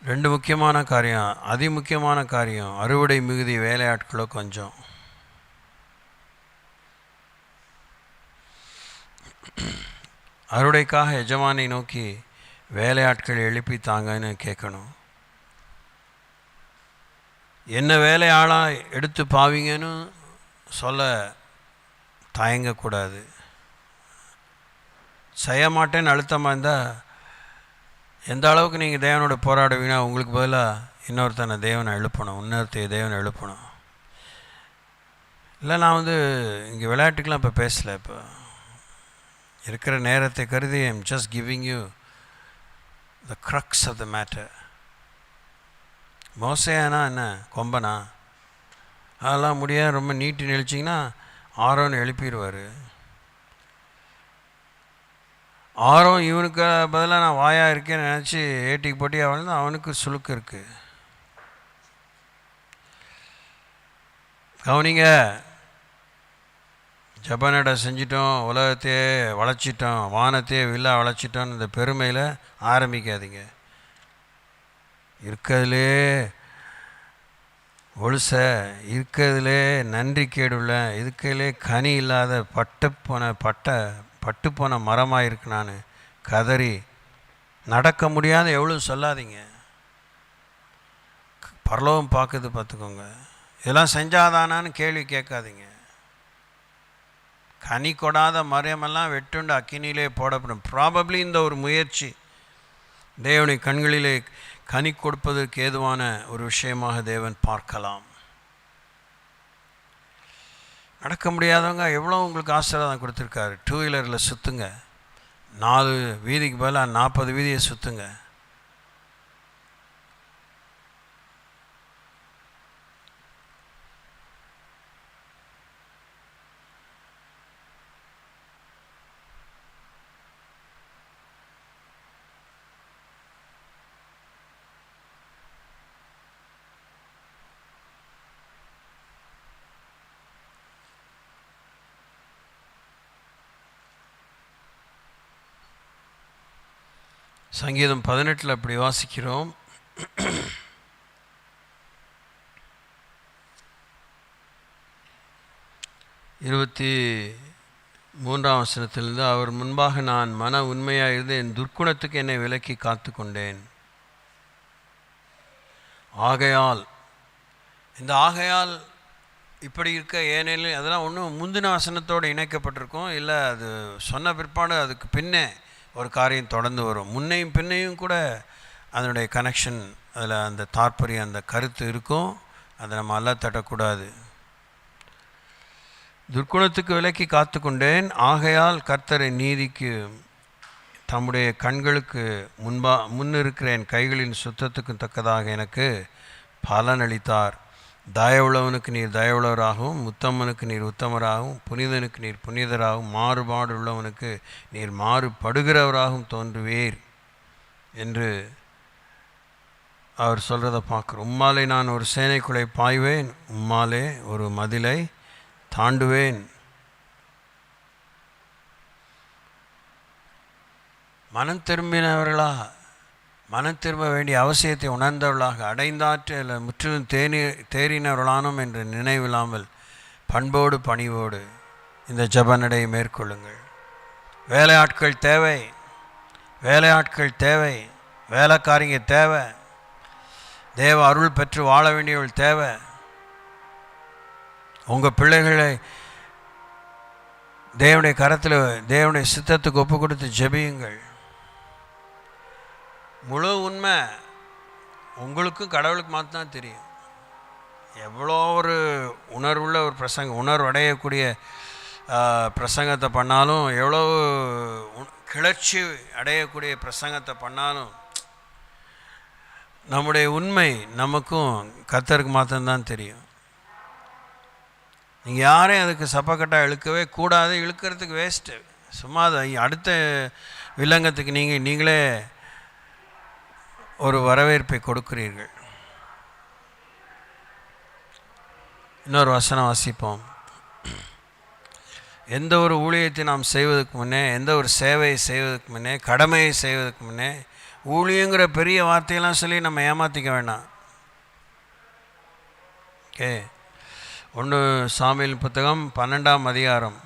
ரெண்டு முக்கியமான காரியம், அதிமுக்கியமான காரியம். அறுவடை மிகுதி, வேலையாட்களோ கொஞ்சம். அறுவடைக்காக எஜமானை நோக்கி வேலையாட்கள் எழுப்பி தாங்கன்னு கேட்கணும். என்ன வேலையாளாக எடுத்து பாவீங்கன்னு சொல்ல தயங்கக்கூடாது. செய்ய மாட்டேன்னு அழுத்தமாக இருந்தால் எந்த அளவுக்கு நீங்கள் தேவனோட போராடுவீங்கன்னா உங்களுக்கு பதிலாக இன்னொருத்தனை தேவனை எழுப்பணும், இன்னொருத்தைய தேவனை எழுப்பணும். இல்லை, நான் இங்கே விளையாட்டுக்கெலாம் இப்போ பேசலை. இப்போ இருக்கிற நேரத்தை கருதி I'm just giving you the crux of the matter. மோசையானா என்ன கொம்பனா? அதெல்லாம் முடியாது. ரொம்ப நீட்டி நெளிச்சிங்கன்னா ஆரோன்னு எழுப்பிடுவார். ஆரோ இவனுக்கு பதிலாக நான் வாயாக இருக்கேன்னு நினச்சி ஏட்டிக்கு போட்டி அவன் அவனுக்கு சுழுக்கு இருக்குது. கவனிங்க, ஜப்பானடை செஞ்சிட்டோம், உலகத்தையே வளைச்சிட்டோம், வானத்தையே வில்லா வளைச்சிட்டோன்னு இந்த பெருமையில் ஆரம்பிக்காதீங்க. இருக்கிறதுலே ஒழுச, இருக்கிறதுலே நன்றி கேடுள்ள, இதுக்கையிலே கனி இல்லாத பட்டுப்போன மரமாக இருக்கு நான் கதறி நடக்க முடியாத எவ்வளோ சொல்லாதீங்க. பரலோகம் பார்க்குது, பார்த்துக்கோங்க. இதெல்லாம் செஞ்சாதானான்னு கேள்வி கேட்காதீங்க. கனி கொடாத மரமெல்லாம் வெட்டுண்டு அக்கினியிலே போடப்படும். ப்ராபப்ளி இந்த ஒரு முயற்சி தேவனுடைய கண்களிலே கனி கொடுப்பதற்கு ஏதுவான ஒரு விஷயமாக தேவன் பார்க்கலாம். நடக்க முடியாதவங்க எவ்வளோ உங்களுக்கு ஆசீர்வாதம் கொடுத்துருக்காரு. 2 வீலரில் சுற்றுங்க, 4 வீதிக்கு பதிலாக 40 வீதியை சுற்றுங்க. சங்கீதம் 18 அப்படி வாசிக்கிறோம். 23ஆம் வசனத்திலிருந்து, அவர் முன்பாக நான் மன உண்மையாக இருந்து என் துர்க்குணத்துக்கு என்னை விலக்கி காத்து கொண்டேன். ஆகையால், இந்த ஆகையால் இப்படி இருக்க ஏனெனில் அதெல்லாம் ஒன்றும் முந்தின வசனத்தோடு இணைக்கப்பட்டிருக்கும், இல்லை அது சொன்ன பிற்பாடு அதுக்கு பின்னே ஒரு காரியம் தொடர்ந்து வரும். முன்னையும் பின்னையும் கூட அதனுடைய கனெக்ஷன், அதில் அந்த தாற்பயம், அந்த கருத்து இருக்கும். அதை நம்ம அல்ல தட்டக்கூடாது. துர்க்குணத்துக்கு விலக்கி காத்து கொண்டேன். ஆகையால் கர்த்தரை நீதிக்கு தம்முடைய கண்களுக்கு முன்னிருக்கிற என் கைகளின் சுத்தத்துக்கு தக்கதாக எனக்கு பலனளித்தார். தயவுள்ளவனுக்கு நீர் தயவுள்ளவராகவும், உத்தமனுக்கு நீர் உத்தமராகவும், புனிதனுக்கு நீர் புனிதராகவும், மாறுபாடு உள்ளவனுக்கு நீர் மாறுபடுகிறவராகவும் தோன்றுவீர் என்று அவர் சொல்கிறத பார்க்குறோம். உம்மாலே நான் ஒரு சேனைக்குள்ளே பாய்வேன், உம்மாலே ஒரு மதிலை தாண்டுவேன். மனம் திரும்பினவர்களா, மனம் திரும்ப வேண்டிய அவசியத்தை உணர்ந்தவர்களாக, அடைந்தாற்றில் முற்றிலும் தேறினவர்களானோம் என்று நினைவில்லாமல் பண்போடு பணிவோடு இந்த ஜெப நடையை மேற்கொள்ளுங்கள். வேலையாட்கள் தேவை, வேலையாட்கள் தேவை, வேலைக்காரிங்க தேவை, தேவ அருள் பெற்று வாழ வேண்டியவர்கள் தேவை. உங்கள் பிள்ளைகளை தேவனுடைய கரத்தில் தேவனுடைய சித்தத்துக்கு ஒப்பு கொடுத்து ஜெபியுங்கள். முழு உண்மை உங்களுக்கும் கடவுளுக்கு மாத்திரம் தெரியும். எவ்வளோ ஒரு உணர்வுள்ள ஒரு உணர்வடையக்கூடிய பிரசங்கத்தை பண்ணாலும், எவ்வளோ கிளர்ச்சி அடையக்கூடிய பிரசங்கத்தை பண்ணாலும், நம்முடைய உண்மை நமக்கும் கர்த்தருக்கு மாத்திரம்தான் தெரியும். நீங்கள் யாரையும் அதுக்கு சப்பக்கட்டாக இழுக்கவே கூடாது. இழுக்கிறதுக்கு வேஸ்ட்டு. சும்மா அடுத்த வில்லங்கத்துக்கு நீங்களே ஒரு வரவேற்பை கொடுக்கிறீர்கள். இன்னொரு வசனம் வாசிப்போம். எந்த ஒரு ஊழியத்தை நாம் செய்வதற்கு முன்னே, எந்த ஒரு சேவையை செய்வதற்கு முன்னே, கடமையை செய்வதற்கு முன்னே ஊழியங்கிற பெரிய வார்த்தையெல்லாம் சொல்லி நம்ம ஏமாற்றிக்க வேண்டாம். ஓகே, 1 சாமுவேல் புத்தகம் 12ஆம் அதிகாரம்.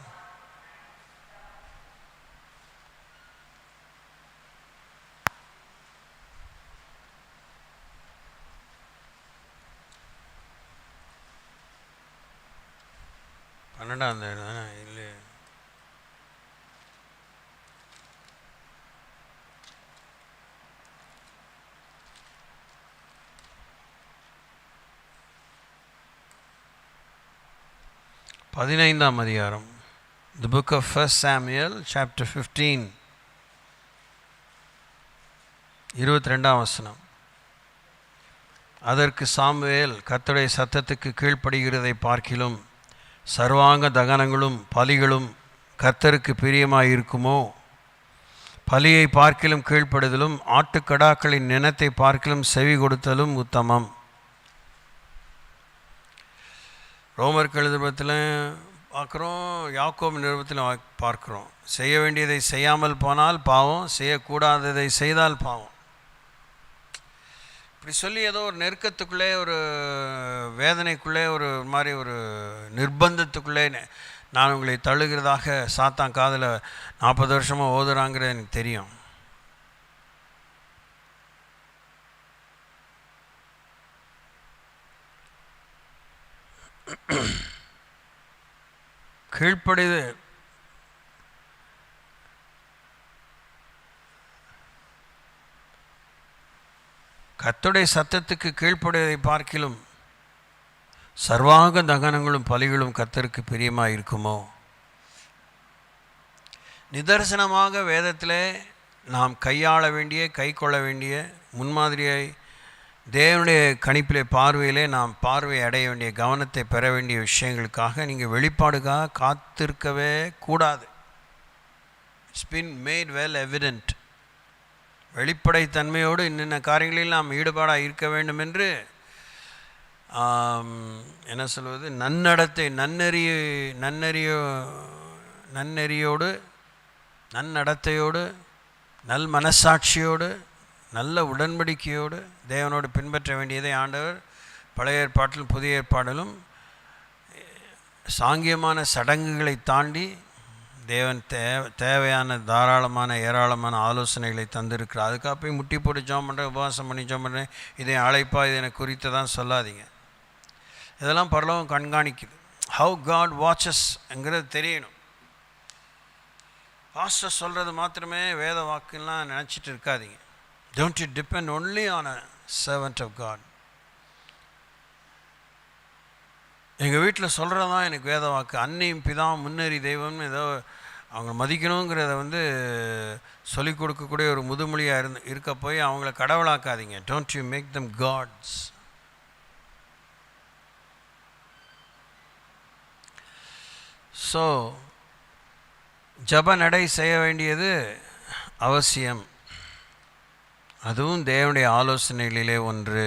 இல்லை, 15ஆம் அதிகாரம். The book of 1 Samuel chapter 15, 22ஆம் வசனம். அதற்கு சாமுவேல், கர்த்தருடைய சத்தத்துக்கு கீழ்ப்படுகிறதை பார்க்கிலும் சர்வாங்க தகனங்களும் பலிகளும் கர்த்தருக்கு பிரியமாயிருக்குமோ? பலியை பார்க்கிலும் கீழ்ப்படுதலும் ஆட்டுக்கடாக்களின் நினத்தை பார்க்கிலும் செவி கொடுத்தலும் உத்தமம். ரோமர் நிருபத்தில் பார்க்குறோம், யாக்கோபு நிருபத்தில் பார்க்குறோம். செய்ய வேண்டியதை செய்யாமல் போனால் பாவம், செய்யக்கூடாததை செய்தால் பாவம். இப்படி சொல்லி ஏதோ ஒரு நெருக்கத்துக்குள்ளே, ஒரு வேதனைக்குள்ளே, ஒரு மாதிரி ஒரு நிர்பந்தத்துக்குள்ளே நான் உங்களை தள்ளுகிறதாக சாத்தான் காதில் 40 வருஷமாக ஓதுறாங்கிறது எனக்கு தெரியும். கீழ்ப்படிது கர்த்தருடைய சத்தத்துக்கு கீழ்ப்படுவதை பார்க்கிலும் சர்வாங்க தகனங்களும் பலிகளும் கர்த்தருக்கு பிரியமாக இருக்குமோ? நிதர்சனமாக வேதத்தில் நாம் கையாள வேண்டிய, கை கொள்ள வேண்டிய, முன்மாதிரியை தேவனுடைய கணிப்பிலே, பார்வையிலே நாம் பார்வை அடைய வேண்டிய, கவனத்தை பெற வேண்டிய விஷயங்களுக்காக நீங்கள் வெளிப்பாடுக்காக காத்திருக்கவே கூடாது. It's been made well evident. வெளிப்படைத்தன்மையோடு இன்னென்ன காரியங்களில் நாம் ஈடுபாடாக இருக்க வேண்டும் என்று என்ன சொல்வது, நன்னடத்தை, நன்னெறியோடு, நன்னடத்தையோடு, நல் மனசாட்சியோடு, நல்ல உடன்படிக்கையோடு தேவனோடு பின்பற்ற வேண்டியதை ஆண்டவர் பழைய ஏற்பாட்டிலும் புதிய ஏற்பாடிலும் சாங்கியமான சடங்குகளை தாண்டி தேவன் தேவையான தாராளமான ஏராளமான ஆலோசனைகளை தந்திருக்கிறார். அதுக்காக போய் முட்டி போட்டு ஜெபம் பண்ணுறேன், உபவாசம் பண்ணி ஜெபம் பண்ணுறேன், இதை அழைப்பா, இதை எனக்கு குறித்து தான் சொல்லாதீங்க. இதெல்லாம் பரலோகம் கண்காணிக்குது. ஹவு காட் வாட்சஸ்ங்கிறது தெரியணும். பாஸ்டர் சொல்கிறது மாத்திரமே வேத வாக்குலாம் நினச்சிட்டு இருக்காதீங்க. Don't you depend only on a servant of God. எங்கள் வீட்டில் சொல்கிறது தான் எனக்கு வேத வாக்கு. அன்னையும் பிதாவும் முன்னேறி தெய்வம்னு ஏதோ அவங்க மதிக்கணுங்கிறத சொல்லிக் கொடுக்கக்கூடிய ஒரு முதுமொழியாக இருக்க போய் அவங்கள கடவுளாக்காதீங்க. Don't you make them gods. So ஜப நடை செய்ய வேண்டியது அவசியம். அதுவும் தேவனுடைய ஆலோசனைகளிலே ஒன்று.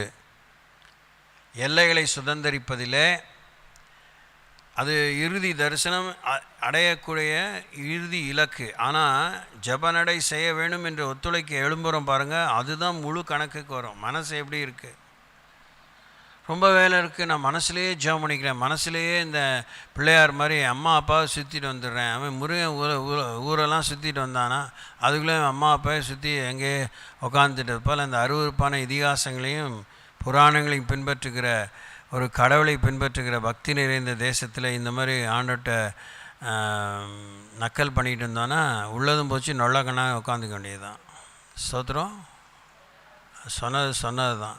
எல்லைகளை சுதந்திரிப்பதிலே அது இறுதி தரிசனம் அடையக்கூடிய இறுதி இலக்கு. ஆனால் ஜபநடை செய்ய வேண்டும் என்று ஒத்துழைக்க எழும்புறோம் பாருங்கள், அதுதான் முழு கணக்குக்கு வரும். மனசு எப்படி இருக்குது, ரொம்ப வேலை இருக்குது, நான் மனசுலேயே ஜெபம் பண்ணிக்கிறேன், மனசுலேயே இந்த பிள்ளையார் மாதிரி அம்மா அப்பாவை சுற்றிட்டு வந்துடுறேன். அவன் முருகன் ஊரெல்லாம் சுற்றிட்டு வந்தானா, அதுக்குள்ளே அம்மா அப்பாவை சுற்றி எங்கேயே உட்காந்துட்டு போல் இந்த அருவருப்பான இதிகாசங்களையும் புராணங்களையும் பின்பற்றுகிற ஒரு கடவுளை பின்பற்றுகிற பக்தி நிறைந்த தேசத்தில் இந்த மாதிரி ஆண்டோட்ட நக்கல் பண்ணிகிட்டு இருந்தோன்னா உள்ளதும் போச்சு, நொல்லக்கண்ணாக உட்காந்துக்க வேண்டியது தான். சோத்திரம் சொன்னது தான்.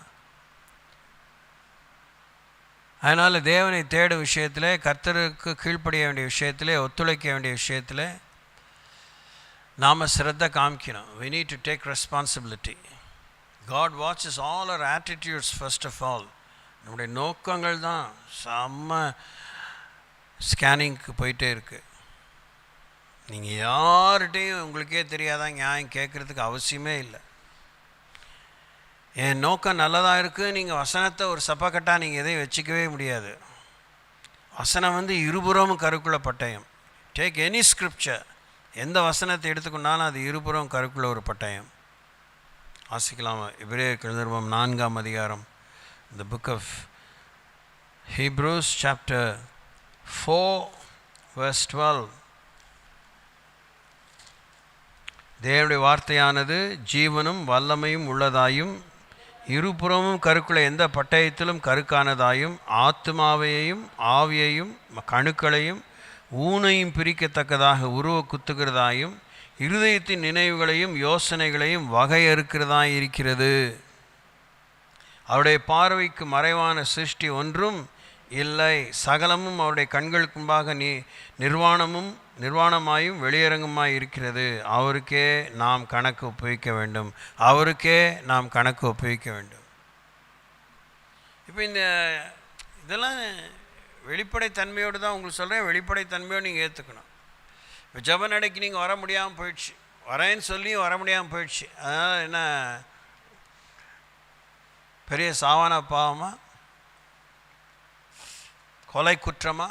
அதனால் தேவனை தேடும் விஷயத்தில், கர்த்தருக்கு கீழ்ப்படிய வேண்டிய விஷயத்தில், ஒத்துழைக்க வேண்டிய விஷயத்தில் நாம் சிரத்தை காமிக்கணும். We need to take responsibility. God watches all our attitudes first of all. நம்முடைய நோக்கங்கள் தான் செம்ம ஸ்கேனிங்க்கு போயிட்டே இருக்குது. நீங்கள் யார்கிட்டையும் உங்களுக்கே தெரியாதான் நியாயம் கேட்குறதுக்கு அவசியமே இல்லை. என் நோக்கம் நல்லதாக இருக்குது, நீங்கள் வசனத்தை ஒரு சப்பக்கட்டாக நீங்கள் எதையும் வச்சுக்கவே முடியாது. வசனம் இருபுறமும் கருக்குள்ள பட்டயம். டேக் எனி ஸ்கிரிப்சர், எந்த வசனத்தை எடுத்துக்கொண்டாலும் அது இருபுறம் கருக்குள்ள ஒரு பட்டயம். வாசிக்கலாம். எபிரேயர் நிருபம் 4ஆம் அதிகாரம், the book of Hebrews chapter 4 verse 12. தேவனுடைய வார்த்தையானது ஜீவனும் வல்லமையும் உள்ளதாயும் இருபுறமும் கருக்குள்ள எந்த பட்டயத்திலும் கருக்கானதாயும் ஆத்துமாவையும் ஆவியையும் கணுக்களையும் ஊனையும் பிரிக்கத்தக்கதாக உருவ குத்துகிறதாயும் இருதயத்தின் நினைவுகளையும் யோசனைகளையும் வகையறுக்கிறதாய் இருக்கிறது. அவருடைய பார்வைக்கு மறைவான சிருஷ்டி ஒன்றும் இல்லை. சகலமும் அவருடைய கண்களுக்கு முன்பாக நிர்வாணமாயும் வெளியரங்குமாய் இருக்கிறது. அவருக்கே நாம் கணக்கு ஒப்புவிக்க வேண்டும். அவருக்கே நாம் கணக்கு ஒப்புவிக்க வேண்டும். இப்போ இதெல்லாம் வெளிப்படைத்தன்மையோடு தான் உங்களுக்கு சொல்கிறேன். வெளிப்படைத்தன்மையோடு நீங்கள் ஏற்றுக்கணும். இப்போ ஜப நடைக்கு நீங்கள் வர முடியாமல் போயிடுச்சு, வரேன்னு சொல்லி வர முடியாமல் போயிடுச்சு. அதனால் என்ன பெரிய சாவான பாவமா, கொலை குற்றமா?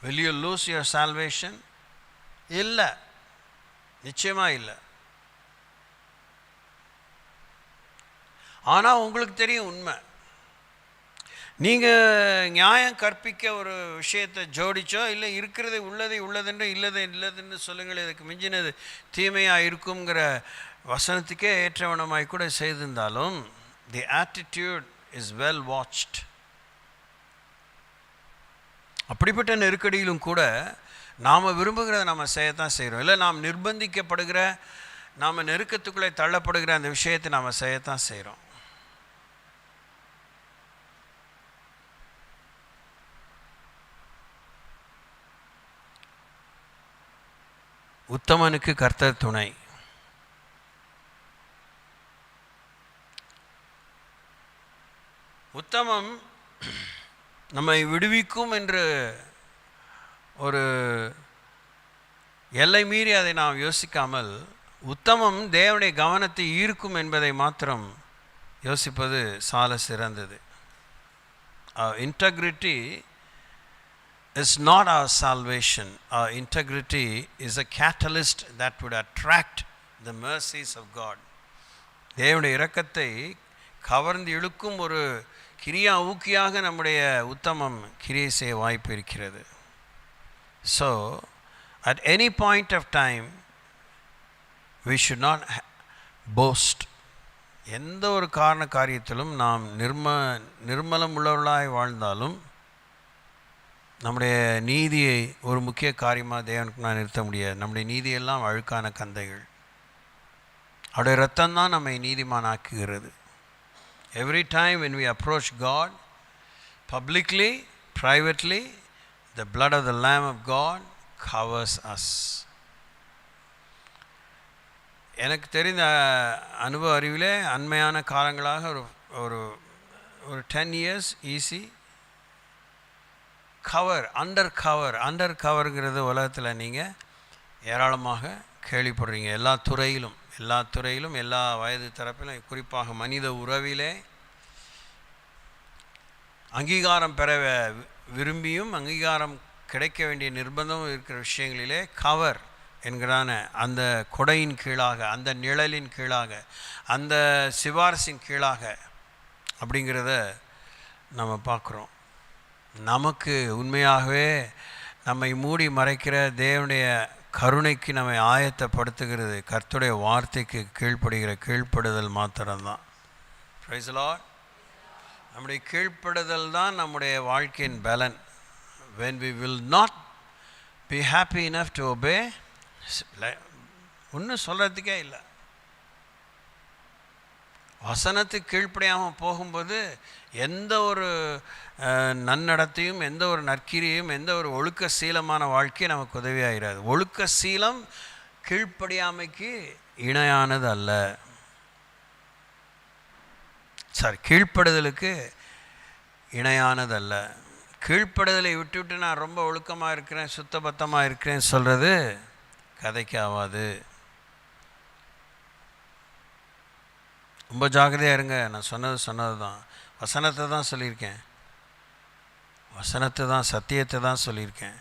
will you lose your salvation? இல்லை, நிச்சயமாக இல்லை. ஆனால் உங்களுக்கு தெரியும் உண்மை. நீங்கள் நியாயம் கற்பிக்க ஒரு விஷயத்தை ஜோடிச்சோ இல்லை இருக்கிறது உள்ளதென்று இல்லதுன்னு சொல்லுங்கள், இதுக்கு மிஞ்சினது தீமையாக இருக்குங்கிற வசனத்துக்கே ஏற்றவனமாய் கூட செய்திருந்தாலும் the attitude is well watched. அப்படிப்பட்ட நெருக்கடியிலும் கூட நாம் விரும்புகிறத நம்ம செய்யத்தான் செய்கிறோம். இல்லை நாம் நிர்பந்திக்கப்படுகிற, நாம் நெருக்கத்துக்குள்ளே தள்ளப்படுகிற அந்த விஷயத்தை நாம் செய்யத்தான் செய்கிறோம். உத்தமனுக்கு கர்த்தர் துணை. உத்தமம் நம்மை விடுவிக்கும் என்று ஒரு எல்லை மீறி அதை நாம் யோசிக்காமல், உத்தமம் தேவனுடைய கவனத்தை ஈர்க்கும் என்பதை மாத்திரம் யோசிப்பது சால சிறந்தது. Integrity is not our salvation. Our integrity is a catalyst that would attract the mercies of God. தேவனுடைய இரக்கத்தை கவர்ந்து இழுக்கும் ஒரு கிரியா ஊக்கியாக நம்முடைய உத்தமம் கிரியை செய்ய வாய்ப்பு இருக்கிறது. So at any point of time we should not boast. எந்த ஒரு காரியத்திலும் நாம் நிர்மலம் உள்ளவர்களாய் வாழ்ந்தாலும் நம்முடைய நீதியை ஒரு முக்கிய காரியமாக தேவனுக்கு நான் நிறுத்த முடியாது. நம்முடைய நீதியெல்லாம் அழுக்கான கந்தைகள். அவருடைய ரத்தம் தான் நம்மை நீதிமானாக்குகிறது. Every time when we approach God, publicly, privately, the blood of the Lamb of God covers us. எனக்கு தெரிந்த அனுபவ அறிவிலே அண்மையான காலங்களாக ஒரு 10 years ஈஸி அண்டர் கவருங்கிறது உலகத்தில் நீங்கள் ஏராளமாக கேள்விப்படுறீங்க. எல்லா துறையிலும் எல்லா வயது தரப்பிலும், குறிப்பாக மனித உறவிலே அங்கீகாரம் பெற விரும்பியும் அங்கீகாரம் கிடைக்க வேண்டிய நிர்பந்தமும் இருக்கிற விஷயங்களிலே கவர் என்கிறான அந்த கொடையின் கீழாக, அந்த நிழலின் கீழாக, அந்த சிபாரிசின் கீழாக அப்படிங்கிறத நம்ம பார்க்குறோம். நமக்கு உண்மையாகவே நம்மை மூடி மறைக்கிற தேவனுடைய கருணைக்கு நம்மை ஆயத்தப்படுத்துகிறது கர்த்தருடைய வார்த்தைக்கு கீழ்ப்படுதல் மாத்திரம்தான். Price the Lord. நம்முடைய கீழ்ப்படுதல் தான் நம்முடைய வாழ்க்கையின் பலன். when we will not be happy enough to obey, ஒன்றும் சொல்கிறதுக்கே இல்லை. வசனத்துக்கு கீழ்ப்படியாமல் போகும்போது எந்த ஒரு நன்னடத்தையும், எந்த ஒரு நற்கிரியும், எந்த ஒரு ஒழுக்க சீலமான வாழ்க்கையும் நமக்கு உதவியாகிறாது. ஒழுக்க சீலம் கீழ்ப்படியாமைக்கு இணையானது அல்ல. கீழ்ப்படுதலுக்கு இணையானது அல்ல. கீழ்ப்படுதலை விட்டுவிட்டு நான் ரொம்ப ஒழுக்கமாக இருக்கிறேன், சுத்தபத்தமாக இருக்கிறேன்னு சொல்கிறது கதைக்கு ஆகாது. ரொம்ப ஜாக்கிரதையாக இருங்க. நான் சொன்னது தான், வசனத்தை தான் சொல்லியிருக்கேன், சத்தியத்தை தான் சொல்லியிருக்கேன்.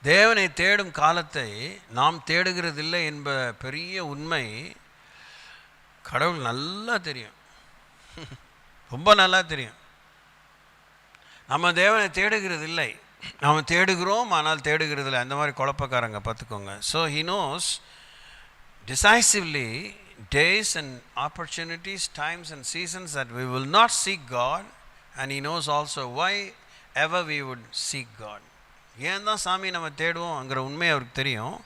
தேவனை தேடும் காலத்தை நாம் தேடுகிறதில்லை என்ப பெரிய உண்மை கடவுள் நல்லா தெரியும், ரொம்ப நல்லா தெரியும். நம்ம தேவனை தேடுகிறதில்லை, நாம் தேடுகிறோம் ஆனால் தேடுகிறதில்லை, அந்த மாதிரி குழப்பக்காரங்க பார்த்துக்கோங்க. So he knows decisively days and opportunities, times and seasons that we will not seek God, and he knows also why ever we would seek God. ஏன் தான் சாமி நம்ம தேடுவோம்ங்கிற உண்மை அவருக்கு தெரியும்,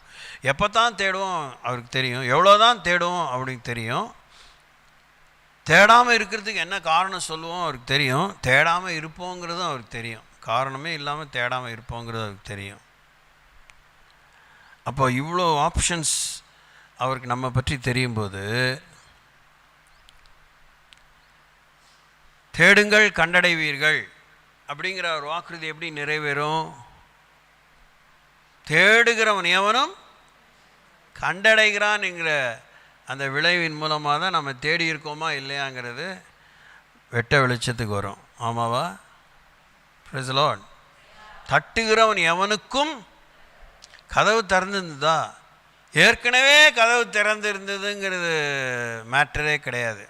எப்போ தான் தேடுவோம் அவருக்கு தெரியும், எவ்வளோ தான் தேடுவோம் அப்படின்னு தெரியும், தேடாமல் இருக்கிறதுக்கு என்ன காரணம் சொல்லுவோம் அவருக்கு தெரியும், தேடாமல் இருப்போங்கிறதும் அவருக்கு தெரியும், காரணமே இல்லாமல் தேடாமல் இருப்போங்கிறது அவருக்கு தெரியும். அப்போ இவ்வளோ ஆப்ஷன்ஸ் அவருக்கு நம்ம பற்றி தெரியும்போது, தேடுங்கள் கண்டடைவீர்கள் அப்படிங்கிற ஒரு வாக்குறுதி எப்படி நிறைவேறும்? தேடுகிறவன் எவனும் கண்டடைகிறான் என்கிற அந்த விளைவின் மூலமாக தான் நம்ம தேடி இருக்கோமா இல்லையாங்கிறது வெட்ட வெளிச்சத்துக்கு வரும். ஆமாவா? Price the Lord. தட்டுகிறவன் எவனுக்கும் கதவு திறந்துருந்ததா? ஏற்கனவே கதவு திறந்து இருந்ததுங்கிறது மேட்டரே கிடையாது,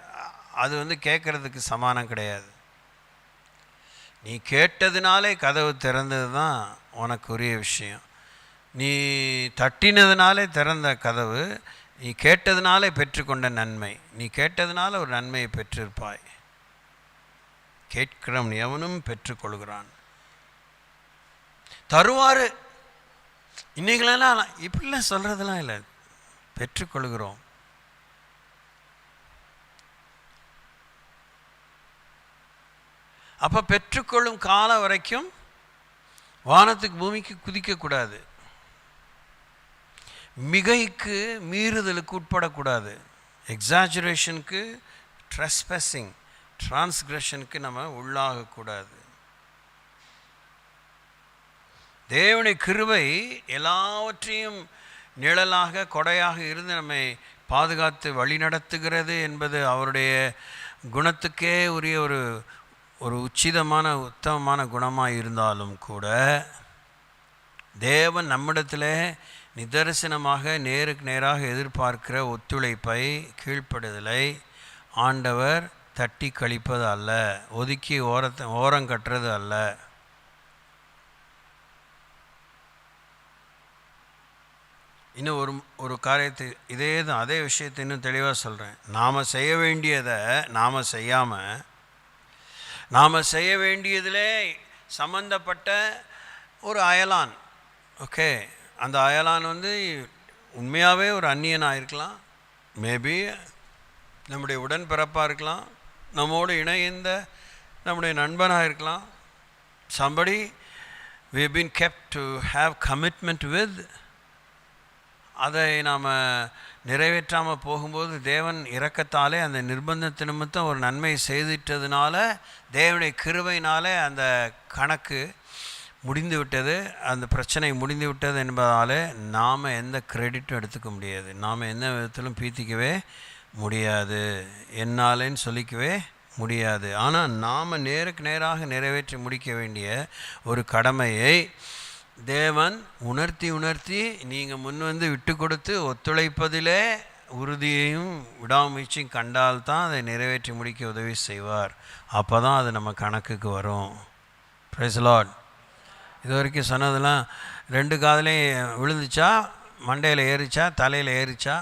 அது கேட்குறதுக்கு சமானம் கிடையாது. நீ கேட்டதுனாலே கதவு திறந்தது தான் உனக்குரிய விஷயம். நீ தட்டினதுனாலே திறந்த கதவு, நீ கேட்டதுனாலே பெற்றுக்கொண்ட நன்மை, நீ கேட்டதுனால ஒரு நன்மையை பெற்றிருப்பாய். கேட்கிறவன் எவனும் பெற்றுக்கொள்கிறான். தருவார், இன்னைங்களெல்லாம் இப்படிலாம் சொல்கிறதெல்லாம் இல்லை, பெற்றுக்கொள்கிறோம். அப்போ பெற்றுக்கொள்ளும் காலம் வரைக்கும் வானத்துக்கு பூமிக்கு குதிக்கக்கூடாது, மிகைக்கு மீறுதலுக்கு உட்படக்கூடாது, எக்ஸாஜுரேஷனுக்கு, ட்ரெஸ்பஸிங், டிரான்ஸ்கிரஷனுக்கு நம்ம உள்ளாகக்கூடாது. தேவனுடைய கிருபை எல்லாவற்றையும் நிழலாக கொடையாக இருந்து நம்மை பாதுகாத்து வழிநடத்துகிறது என்பது அவருடைய குணத்துக்கே உரிய ஒரு உச்சிதமான உத்தமமான குணமாக இருந்தாலும் கூட, தேவன் நம்மிடத்தில் நிதர்சனமாக நேருக்கு நேராக எதிர்பார்க்கிற ஒத்துழைப்பை, கீழ்ப்படுதலை ஆண்டவர் தட்டி கழிப்பது அல்ல, ஒதுக்கி ஓரங்கட்டுறது அல்ல. இன்னும் ஒரு காரியத்தை, அதே விஷயத்தை இன்னும் தெளிவாக சொல்கிறேன். நாம் செய்ய வேண்டியதை நாம் செய்யாமல், நாம் செய்ய வேண்டியதிலே சம்பந்தப்பட்ட ஒரு அயலான், ஓகே, அந்த அயலான் உண்மையாகவே ஒரு அந்நியனாக இருக்கலாம், மேபி நம்முடைய உடன்பிறப்பாக இருக்கலாம், நம்மோடு இணைந்த நம்முடைய நண்பனாக இருக்கலாம். somebody we have been kept to have commitment with, அதை நாம் நிறைவேற்றாமல் போகும்போது தேவன் இரக்கத்தாலே அந்த நிர்பந்தத்து நிமித்தம் ஒரு நன்மை செய்துட்டதுனால, தேவனுடைய கிருபையினாலே அந்த கணக்கு முடிந்து விட்டது, அந்த பிரச்சனை முடிந்து விட்டது என்பதால் நாம் எந்த கிரெடிட்டும் எடுத்துக்க முடியாது, நாம் எந்த விதத்திலும் பீத்திக்கவே முடியாது, என்னாலேன்னு சொல்லிக்கவே முடியாது. ஆனால் நாம் நேருக்கு நேராக நிறைவேற்றி முடிக்க வேண்டிய ஒரு கடமையை தேவன் உணர்த்தி நீங்கள் முன் விட்டு கொடுத்து ஒத்துழைப்பதிலே உறுதியையும் விடாமுயற்சியும் கண்டால்தான் அதை நிறைவேற்றி முடிக்க உதவி செய்வார். அப்போ தான் அது நம்ம கணக்குக்கு வரும். Price the Lord. இது வரைக்கும் சொன்னதெல்லாம் 2 காதுலையும் விழுந்துச்சா, மண்டையில் ஏறிச்சா, தலையில் ஏறிச்சா?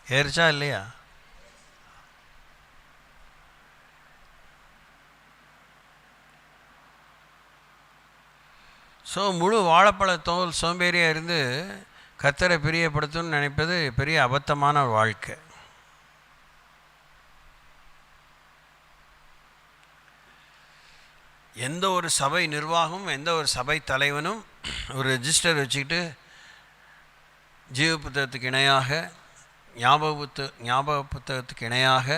ஏறிச்சா இல்லையா? ஸோ முழு வாழைப்பழ தோல் சோம்பேறியாக இருந்து கர்த்தரை பிரியப்படுத்தணும்னு நினைப்பது பெரிய அபத்தமான ஒரு வாழ்க்கை. எந்த ஒரு சபை நிர்வாகமும் எந்த ஒரு சபை தலைவனும் ஒரு ரெஜிஸ்டர் வச்சுக்கிட்டு ஜீவ புத்தகத்துக்கு இணையாக, ஞாபக புத்தகத்துக்கு இணையாக,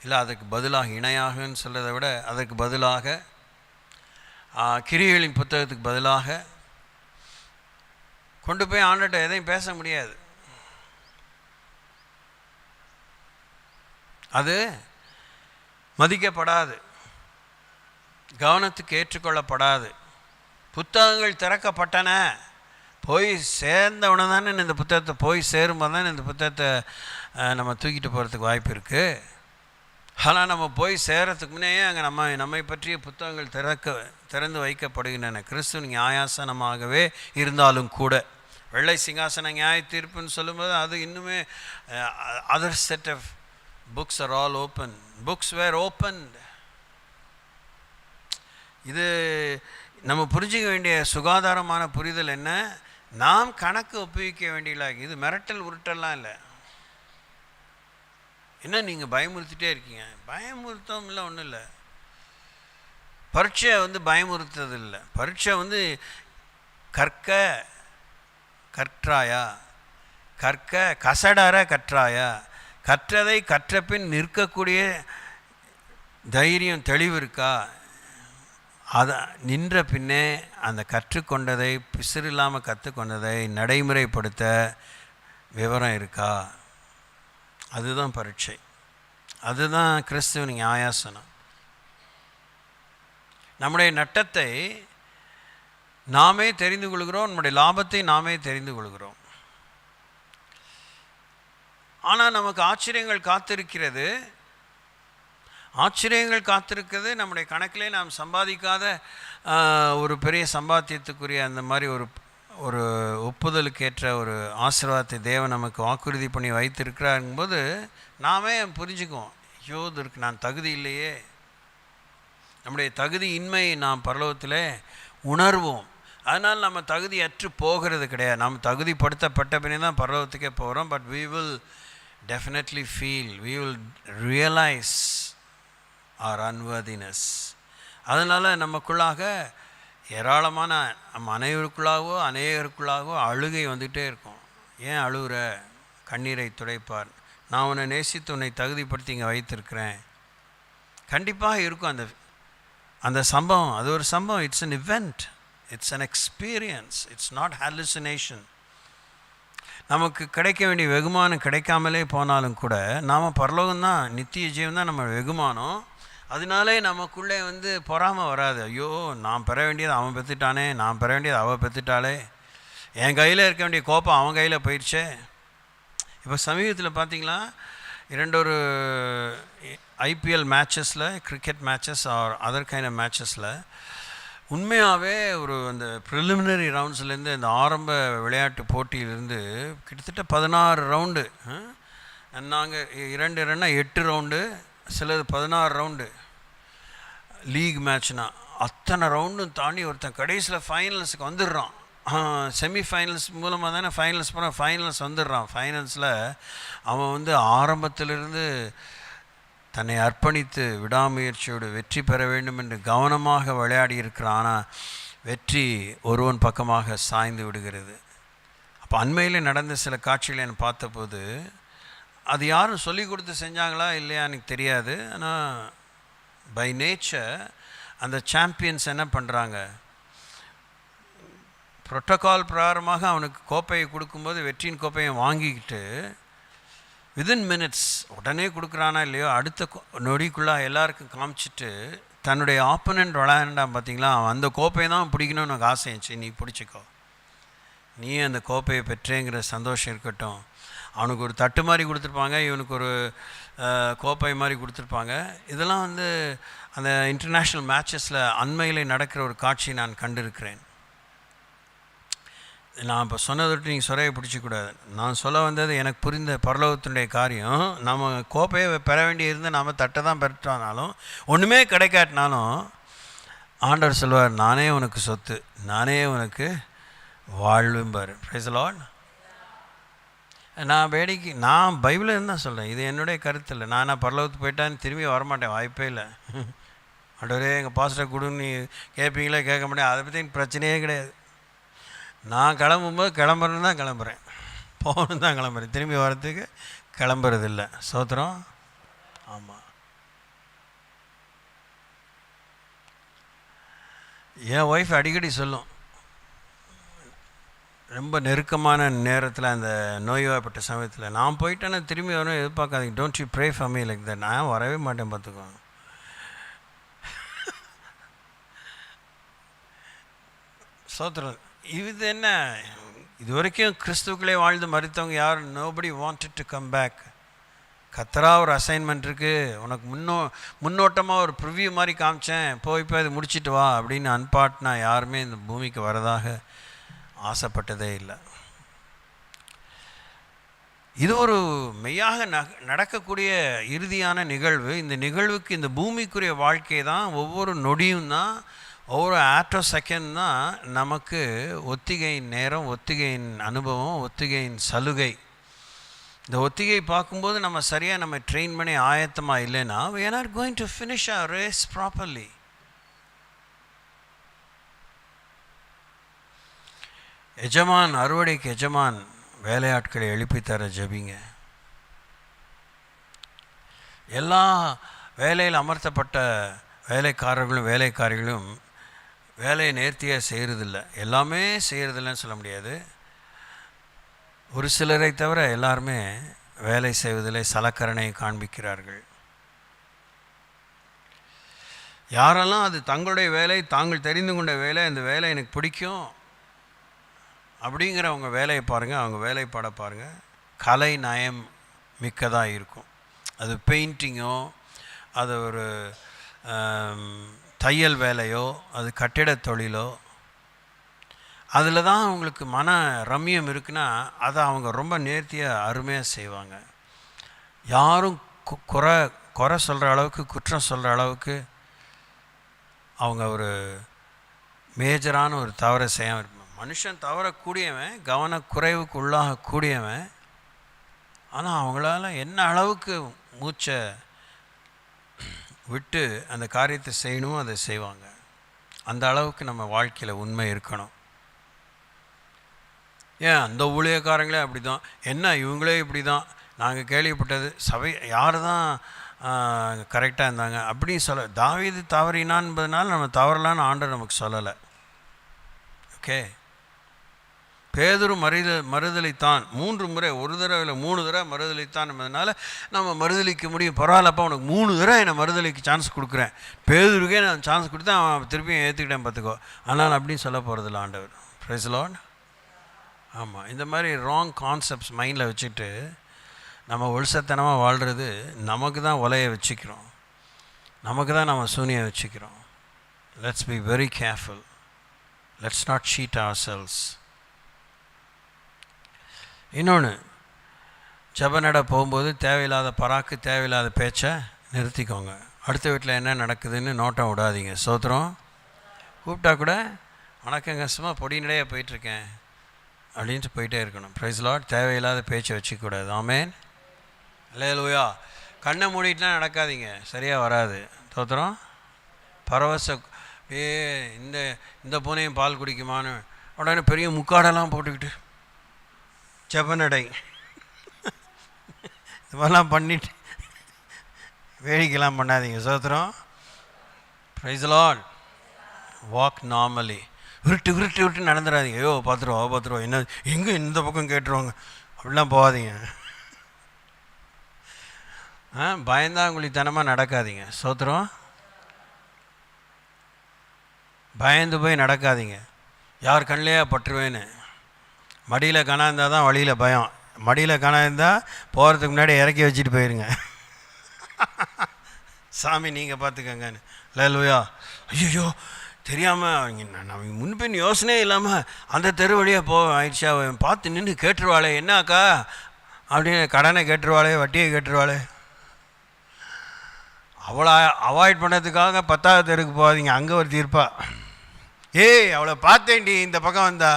இல்லை அதுக்கு பதிலாக, இணையாகன்னு சொல்கிறத விட அதுக்கு பதிலாக, கிரியைகளின் புத்தகத்துக்கு பதிலாக கொண்டு போய் ஆண்டுகிட்ட எதையும் பேச முடியாது. அது மதிக்கப்படாது. கவனத்துக்கு ஏற்றுக்கொள்ளப்படாது. புத்தகங்கள் திறக்கப்பட்டன, போய் சேர்ந்தவுடனே தானே இந்த புத்தகத்தை போய் சேரும்போது தானே இந்த புத்தகத்தை நம்ம தூக்கிட்டு போகிறதுக்கு வாய்ப்பு இருக்குது. ஆனால் நம்ம போய் சேரத்துக்கு முன்னையே அங்கே நம்மை பற்றிய புத்தகங்கள் திறந்து வைக்கப்படுகின்றன. கிறிஸ்துவின் நியாயாசனமாகவே இருந்தாலும் கூட. வெள்ளை சிங்காசன நியாய தீர்ப்புன்னு சொல்லும்போது அது இன்னுமே other set of books are all open. Books where open. இது நம்ம புரிஞ்சிக்க வேண்டிய சுகாதாரமான புரிதல் என்ன? நாம் கணக்கு ஒப்புவிக்க வேண்டியல. இது மிரட்டல் உருட்டெல்லாம் இல்லை. என்ன நீங்கள் பயமுறுத்திட்டே இருக்கீங்க? பயமுறுத்தம் இல்லை, ஒன்றும் இல்லை. பரீட்சை பயமுறுத்தது இல்லை. பரீட்சை கற்றாயா, கற்க கசடற கற்றாயா, கற்றதை கற்ற பின் நிற்கக்கூடிய தைரியம் தெளிவு இருக்கா, அதை நின்ற பின்னே அந்த கற்றுக்கொண்டதை பிசிறு இல்லாமல் கற்றுக்கொண்டதை நடைமுறைப்படுத்த விவரம் இருக்கா? அதுதான் பரீட்சை. அதுதான் கிறிஸ்துவின் நியாயாசனம். நம்முடைய நட்டத்தை நாமே தெரிந்து கொள்கிறோம், நம்முடைய லாபத்தை நாமே தெரிந்து கொள்கிறோம். ஆனால் நமக்கு ஆச்சரியங்கள் காத்திருக்கிறது. நம்முடைய கணக்கிலே நாம் சம்பாதிக்காத ஒரு பெரிய சம்பாத்தியத்துக்குரிய அந்த மாதிரி ஒரு ஒப்புதலுக்கேற்ற ஒரு ஆசீர்வாதத்தை தேவன் நமக்கு வாக்குறுதி பண்ணி வைத்திருக்கிறாருங்கும்போது நாமே புரிஞ்சுக்குவோம், ஐயோ இதற்கு நான் தகுதி இல்லையே. நம்முடைய தகுதி இன்மை நாம் பரலோகத்தில் உணர்வோம். அதனால் நம்ம தகுதியற்று போகிறது கிடையாது. நாம் தகுதிப்படுத்தப்பட்ட பின்னே தான் பரலோகத்துக்கே போகிறோம். But we will definitely feel, we will realize our unworthiness. அதனால் நமக்குள்ளாக ஏராளமான அனைவருக்குள்ளாகவோ அநேகருக்குள்ளாகவோ அழுகை வந்துகிட்டே இருக்கும். ஏன் அழுகிற? கண்ணீரை துடைப்பார். நான் உன்னை நேசித்து உன்னை தகுதிப்படுத்தி இங்கே வைத்திருக்கிறேன். கண்டிப்பாக இருக்கும் அந்த சம்பவம். அது ஒரு சம்பவம். It's an event, it's an experience, it's not hallucination. நமக்கு கிடைக்க வேண்டிய வெகுமானம் கிடைக்காமலே போனாலும் கூட நாம் பரலோகம்தான், நித்திய ஜீவன் தான் நம்ம வெகுமானம். அதனாலே நமக்குள்ளே பொறாமை வராது. ஐயோ நான் பெற வேண்டியது அவன் பெற்றுட்டானே, நான் பெற வேண்டியது அவள் பெற்றுட்டாளே, என் கையில் இருக்க வேண்டிய கோப்பம் அவன் கையில் போயிடுச்சே. இப்போ சமீபத்தில் பார்த்திங்களா, ஒரு ஐபிஎல் மேட்சஸில், cricket matches or other kind of மேட்சஸில் உண்மையாகவே அந்த ப்ரிலிமினரி ரவுண்ட்ஸ்லேருந்து இந்த ஆரம்ப விளையாட்டு போட்டியிலேருந்து கிட்டத்தட்ட 16 ரவுண்டு, நாங்கள் 2 8 ரவுண்டு, சிலது 16 ரவுண்டு லீக் மேட்ச்னா, அத்தனை ரவுண்டும் தாண்டி ஒருத்தன் கடைசியில் ஃபைனல்ஸுக்கு வந்துடுறான். செமிஃபைனல்ஸ் மூலமாக தானே ஃபைனல்ஸ் போனால் ஃபைனல்ஸ் வந்துடுறான். ஃபைனல்ஸில் அவன் ஆரம்பத்திலிருந்து தன்னை அர்ப்பணித்து விடாமுயற்சியோடு வெற்றி பெற வேண்டும் என்று கவனமாக விளையாடி இருக்கிறான். ஆனால் வெற்றி ஒருவன் பக்கமாக சாய்ந்து விடுகிறது. அப்போ அண்மையில் நடந்த சில காட்சிகளை நான் பார்த்தபோது அது யாரும் சொல்லி கொடுத்து செஞ்சாங்களா இல்லையா எனக்கு தெரியாது. ஆனால் பை நேச்சர் அந்த சாம்பியன்ஸ் என்ன பண்ணுறாங்க, புரோட்டோகால் பிரகாரமாக அவனுக்கு கோப்பையை கொடுக்கும்போது வெற்றியின் கோப்பையை வாங்கிக்கிட்டு வித்தின் மினிட்ஸ் உடனே கொடுக்குறானா இல்லையோ அடுத்த நொடிக்குள்ளே எல்லாருக்கும் காமிச்சிட்டு தன்னுடைய ஆப்போனண்ட் விளையாண்டான் பார்த்தீங்களா, அவன் அந்த கோப்பையை தான் பிடிக்கணும்னு எனக்கு ஆசைச்சு, நீ பிடிச்சிக்கோ, நீ அந்த கோப்பையை பெற்றேங்கிற சந்தோஷம் இருக்கட்டும். அவனுக்கு ஒரு தட்டு மாதிரி கொடுத்துருப்பாங்க, இவனுக்கு ஒரு கோப்பை மாதிரி கொடுத்துருப்பாங்க. இதெல்லாம் அந்த இன்டர்நேஷ்னல் மேட்சஸில் அண்மையில் நடக்கிற ஒரு காட்சி நான் கண்டிருக்கிறேன். நான் இப்போ சொன்னதொட்டு நீங்கள் சொறையை பிடிச்சிக்கூடாது. நான் சொல்ல வந்தது எனக்கு புரிந்த பரலோகத்தினுடைய காரியம். நம்ம கோப்பையை பெற வேண்டியிருந்து நாம் தட்டை தான் பெற்றானாலும் ஒன்றுமே கிடைக்காட்டினாலும் ஆண்டவர் சொல்வார், நானே உனக்கு சொத்து, நானே உனக்கு வாழ்வும்பார். Price the Lord. நான் பைபிளில் இருந்தால் சொல்கிறேன், இது என்னுடைய கருத்து இல்லை. நான் பரலோகத்துக்கு போயிட்டான்னு திரும்பி வரமாட்டேன், வாய்ப்பே இல்லை. ஆண்டவரே எங்கள் பாஸ்டர் கொடுன்னு நீ கேட்பீங்களே, கேட்க முடியாது, அதை பற்றி பிரச்சனையே கிடையாது. நான் கிளம்பும்போது கிளம்புறேன்னு தான் கிளம்புறேன், போகணும் தான் கிளம்புறேன், திரும்பி வரத்துக்கு கிளம்புறதில்லை. சோத்திரம். ஆமாம். என் ஒய்ஃப் அடிக்கடி சொல்லும், ரொம்ப நெருக்கமான நேரத்தில் அந்த நோய்வாய்ப்பட்ட சமயத்தில் நான் போயிட்டேன்னா திரும்பி வரும் எதிர்பார்க்காதீங்க, don't you pray for me like that. நான் வரவே மாட்டேன் பார்த்துக்கோங்க. சோத்திரம். இது என்ன, இது வரைக்கும் கிறிஸ்துக்களே வாழ்ந்து மறித்தவங்க யாரும் nobody wanted to come back. கத்தரா ஒரு அசைன்மெண்ட் இருக்குது உனக்கு, முன்னோட்டமாக ஒரு ப்ரிவ்யூ மாதிரி காமிச்சேன், போய் இப்போ இது முடிச்சுட்டு வா அப்படின்னு அன்பாட்னா யாருமே இந்த பூமிக்கு வரதாக ஆசைப்பட்டதே இல்லை. இது ஒரு மெய்யாக நடக்கக்கூடிய இறுதியான நிகழ்வு. இந்த நிகழ்வுக்கு, இந்த பூமிக்குரிய வாழ்க்கை தான், ஒவ்வொரு நொடியும் தான், ஒவ்வொரு ஆட்டோ செகண்ட் தான் நமக்கு ஒத்திகையின் நேரம், ஒத்திகையின் அனுபவம், ஒத்திகையின் சலுகை. இந்த ஒத்திகை பார்க்கும்போது நம்ம சரியாக நம்ம ட்ரெயின் பண்ணி ஆயத்தமாக இல்லைன்னா we are not going to finish our race properly. எஜமான், அறுவடைக்கு எஜமான் வேலையாட்களை எழுப்பித்தர ஜெபிங்க. எல்லா வேலையில் அமர்த்தப்பட்ட வேலைக்காரர்களும் வேலையை நேர்த்தியாக செய்கிறதில்ல. எல்லாமே செய்கிறதில்லன்னு சொல்ல முடியாது. ஒரு சிலரை தவிர எல்லாருமே வேலை செய்வதில் சலக்கரணை காண்பிக்கிறார்கள். யாரெல்லாம் அது தங்களுடைய வேலை, தாங்கள் தெரிந்து கொண்ட வேலை, அந்த வேலை எனக்கு பிடிக்கும் அப்படிங்கிறவங்க வேலையை பாருங்கள், அவங்க வேலைப்பாட பாருங்கள், கலை நயம் மிக்கதாக இருக்கும். அது பெயிண்டிங்கோ, அது ஒரு தையல் வேலையோ, அது கட்டிட தொழிலோ, அதில் தான் அவங்களுக்கு மன ரம்யம் இருக்குன்னா அதை அவங்க ரொம்ப நேர்த்தியாக அருமையாக செய்வாங்க. யாரும் குறை சொல்கிற அளவுக்கு, குற்றம் சொல்கிற அளவுக்கு அவங்க ஒரு மேஜரான ஒரு தவறை செய்யாமல் இருப்பாங்க. மனுஷன் தவறக்கூடியவன், கவனக்குறைவுக்கு உள்ளாகக்கூடியவன். ஆனால் அவங்களால என்ன அளவுக்கு மூச்சை விட்டு அந்த காரியத்தை செய்யணுமோ அதை செய்வாங்க. அந்த அளவுக்கு நம்ம வாழ்க்கையில் உண்மை இருக்கணும். ஏன் அந்த ஊழியக்காரங்களே அப்படி தான், என்ன இவங்களே இப்படி தான், நாங்கள் கேள்விப்பட்டது சபை யார் தான் கரெக்டாக இருந்தாங்க அப்படின்னு சொல்ல. தாவீது தவறினான் என்பதனால் நம்ம தவறலான்னு ஆண்டவர் நமக்கு சொல்லலை. ஓகே, பேதுரு மறுதலித்தான் 3 முறை, ஒரு தடவை இல்லை 3 தடவை மறுதலித்தான் என்பதனால நம்ம மறுதலிக்க முடியும். பரவாயில்லப்பா, உனக்கு 3 தடவை என்னை மறுதலிக்கு சான்ஸ் கொடுக்குறேன், பேதுருக்கே நான் சான்ஸ் கொடுத்தேன், அவன் திருப்பியும் ஏற்றுக்கிட்டேன் பார்த்துக்கோ. ஆனால் அப்படின்னு சொல்ல போகிறதில்ல ஆண்டவர். Price the Lord. ஆமாம், இந்த மாதிரி ராங் கான்செப்ட்ஸ் மைண்டில் வச்சுட்டு நம்ம ஒழுசத்தனமாக வாழ்கிறது நமக்கு தான் உலையை வச்சுக்கிறோம், நமக்கு தான் நம்ம சூனியை வச்சுக்கிறோம். Let's be very careful. Let's not cheat ourselves. இன்னொன்று, ஜெப நட போகும்போது தேவையில்லாத பராக்கு, தேவையில்லாத பேச்சை நிறுத்திக்கோங்க. அடுத்த வீட்டில் என்ன நடக்குதுன்னு நோட்டம் விடாதீங்க. சோத்திரம். கூப்பிட்டா கூட வணக்கங்க, சும்மா பொடி நடையாக போயிட்டுருக்கேன் அப்படின்ட்டு போயிட்டே இருக்கணும். Praise Lord. தேவையில்லாத பேச்சை வச்சுக்கூடாது. ஆமேன். அல்லேலூயா. கண்ணை மூடிட்டுலாம் நடக்காதீங்க, சரியாக வராது. தோத்திரம். பரவச இந்த பூனையும் பால் குடிக்குமான்னு உடனே பெரிய முக்காடெல்லாம் போட்டுக்கிட்டு ஜெபநடை இதெல்லாம் பண்ணிட்டு வேடிக்கைலாம் பண்ணாதீங்க. சோத்திரம். Praise the Lord. Walk normally. விருட்டு நடந்துடாதீங்க. ஐயோ பார்த்துருவோம் என்ன எங்கே இந்த பக்கம் கேட்டுருவாங்க அப்படிலாம் போகாதீங்க. பயந்தாங்குழித்தனமாக நடக்காதீங்க. சோத்திரம். பயந்து போய் நடக்காதீங்க. யார் கண்ணிலையா பட்டுருவேன்னு. மடியில் காணாயிருந்தால் தான் வழியில் பயம். மடியில் காணாயிருந்தால் போகிறதுக்கு முன்னாடி இறக்கி வச்சுட்டு போயிருங்க. சாமி நீங்கள் பார்த்துக்கங்கன்னு. அல்லேலூயா. ஐயோ தெரியாமல் நம்ம முன்பின் யோசனையே இல்லாமல் அந்த தெரு வழியாக ஆயிடுச்சா, பார்த்து நின்று கேட்டுருவாளே, என்னாக்கா அப்படின்னு கடனை கேட்டுருவாளே, வட்டியை கேட்டுருவாளே. அவளை அவாய்ட் பண்ணதுக்காக 10வது தெருக்கு போகாதீங்க, அங்கே ஒரு தீர்ப்பா. ஏய் அவளை பார்த்தேன்டி இந்த பக்கம் வந்தா.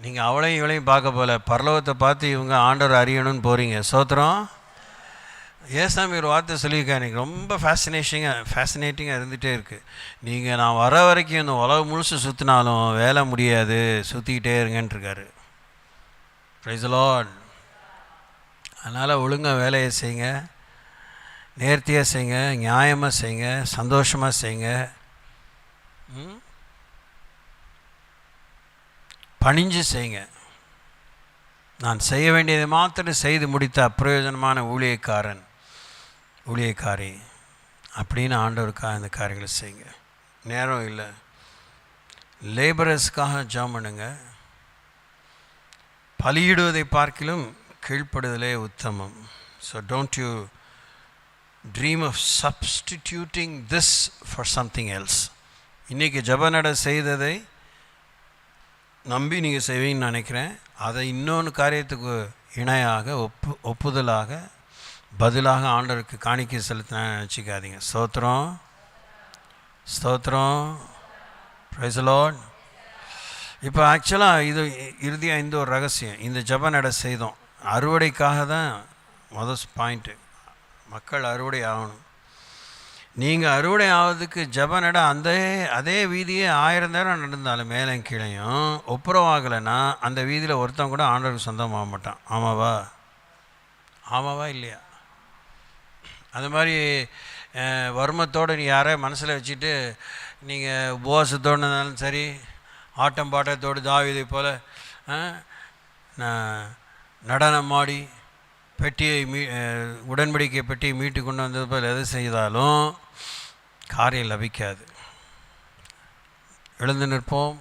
நீங்கள் அவளையும் இவளையும் பார்க்க போல, பரலோகத்தை பார்த்து இவங்க ஆண்டவர் அறியணும்னு போகிறீங்க. சோத்திரம். ஏசாமி ஒரு வார்த்தை சொல்லியிருக்கேன், எனக்கு ரொம்ப ஃபேசினேட்டிங்காக இருந்துகிட்டே இருக்குது. நீங்கள் நான் வர வரைக்கும் இந்த உலகம் முழுசு சுற்றினாலும் வேலை முடியாது, சுற்றிக்கிட்டே இருங்கன்ட்ருக்காரு. Price the Lord. அதனால் ஒழுங்காக வேலையை செய்யுங்க, நேர்த்தியாக செய்யுங்க, நியாயமாக செய்யுங்க, சந்தோஷமாக செய்யுங்க, பணிஞ்சு செய்யுங்க. நான் செய்ய வேண்டியதை மாத்திரம் செய்து முடித்த அப்பிரயோஜனமான ஊழியக்காரி அப்படின்னு ஆண்டவருக்காக இந்த காரியங்களை செய்யுங்க. நேரம் இல்லை, லேபரர்ஸ்க்காக ஜெபம் பண்ணுங்க. பலியிடுவதை பார்க்கிலும் கீழ்ப்படுதலே உத்தமம். So don't you dream of substituting this for something else. இன்றைக்கி ஜெபநட செய்ததை நம்பி நீங்கள் செய்வீங்கன்னு நினைக்கிறேன். அதை இன்னொன்று காரியத்துக்கு இணையாக ஒப்புதலாக பதிலாக ஆண்டவருக்கு காணிக்கை செலுத்தினா நினச்சிக்காதீங்க. ஸ்தோத்திரம், ஸ்தோத்திரம், பிரைஸ் தி லார்ட். இப்போ ஆக்சுவலாக இது இறுதியாக இந்த ஒரு ரகசியம், இந்த ஜெப நட செய்தோம் அறுவடைக்காக தான். முதல் பாயிண்ட்டு, மக்கள் அறுவடை ஆகணும். நீங்கள் அறுவடை ஆகிறதுக்கு ஜெப நட அதே வீதியே 1000 நேரம் நடந்தாலும் மேலே கீழையும் ஒப்புரவாகலைன்னா அந்த வீதியில் ஒருத்தன் கூட ஆண்டவருக்கு சொந்தமாக மாட்டான். ஆமாவா? ஆமாவா இல்லையா? அந்த மாதிரி வருமத்தோடு நீ யாரை மனசில் வச்சுட்டு நீங்கள் உபவாசத்தோடு இருந்தாலும் சரி, ஆட்டம் பாட்டத்தோடு தாவீதை போல் நடனம் ஆடி பெட்டியை உடன்படிக்கை பெட்டியை மீட்டு கொண்டு வந்தது போல் எது செய்தாலும் காரியம் லபிக்காது. எழுந்து நிற்போம்.